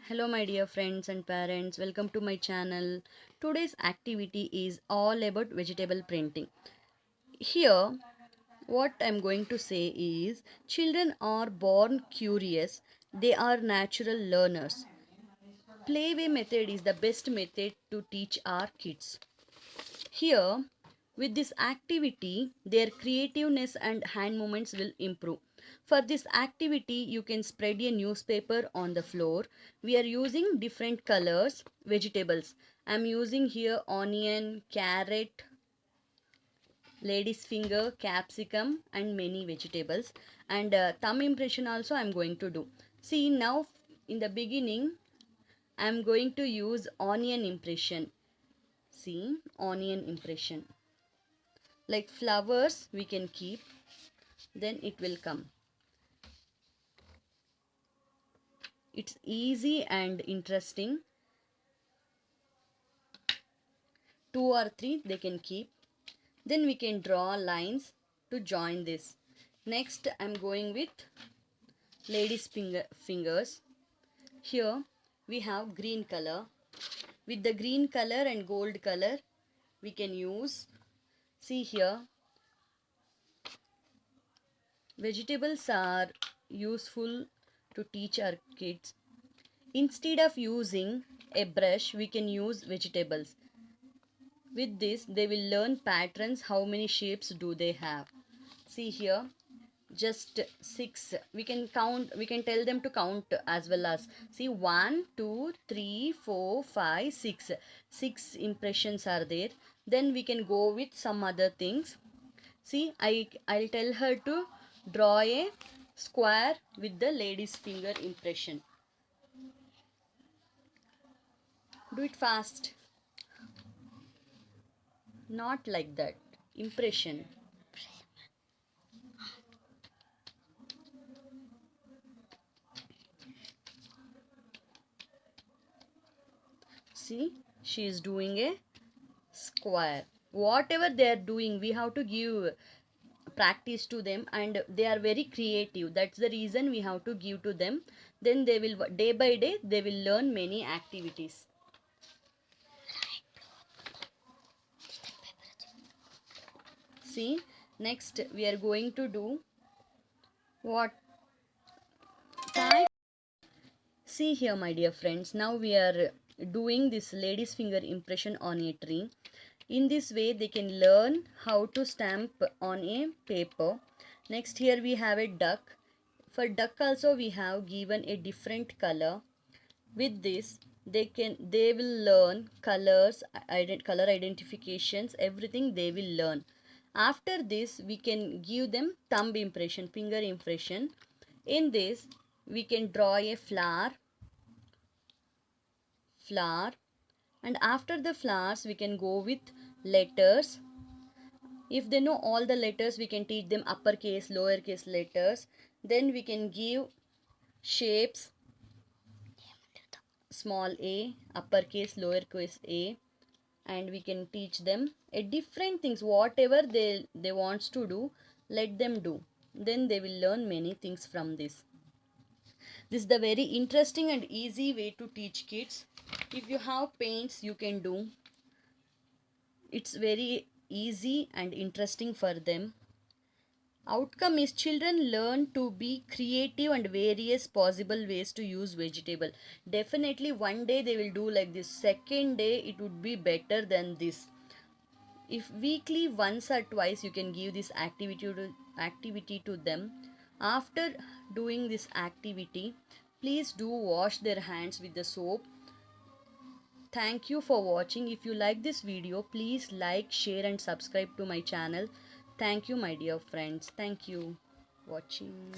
Hello my dear friends and parents, welcome to my channel. Today's activity is all about vegetable printing. Here what I'm going to say is children are born curious, they are natural learners. Playway method is the best method to teach our kids. Here, with this activity, their creativeness and hand movements will improve. For this activity, you can spread a newspaper on the floor. We are using different colors, vegetables. I am using here onion, carrot, lady's finger, capsicum and many vegetables. And thumb impression also I am going to do. See now in the beginning, I am going to use onion impression. See, onion impression. Like flowers we can keep, then it will come. It's easy and interesting. 2 or 3 they can keep. Then we can draw lines to join this. Next I'm going with lady's fingers. Here we have green color. With the green color and gold color we can use, see here, vegetables are useful to teach our kids. Instead of using a brush, we can use vegetables. With this, they will learn patterns, how many shapes do they have. See here, just 6. We can count, we can tell them to count as well as. See, 1, 2, 3, 4, 5, 6. 6 impressions are there. Then we can go with some other things. See, I'll tell her to draw a square with the lady's finger impression. Do it fast. Not like that. Impression. See, she is doing a square. Whatever they are doing, we have to give practice to them, and they are very creative. That's the reason we have to give to them. Then they will, day by day, they will learn many activities. See, next we are going to do what? See here my dear friends, now we are doing this lady's finger impression on a tree. In this way they can learn how to stamp on a paper. Next here we have a duck. For duck also we have given a different color. With this they will learn colors, color identifications, everything they will learn. After this we can give them thumb impression, finger impression. In this we can draw a flower, and after the flowers we can go with letters. If they know all the letters, we can teach them uppercase, lowercase letters. Then we can give shapes, small a, uppercase, lowercase a, and we can teach them a different things. Whatever they wants to do, let them do. Then they will learn many things from this. This is the very interesting and easy way to teach kids. If you have paints, you can do. It's very easy and interesting for them. Outcome is children learn to be creative and various possible ways to use vegetable. Definitely one day they will do like this. Second day it would be better than this. If weekly once or twice you can give this activity to them. After doing this activity, please do wash their hands with the soap. Thank you for watching. If you like this video, please like, share and subscribe to my channel. Thank you my dear friends. Thank you watching.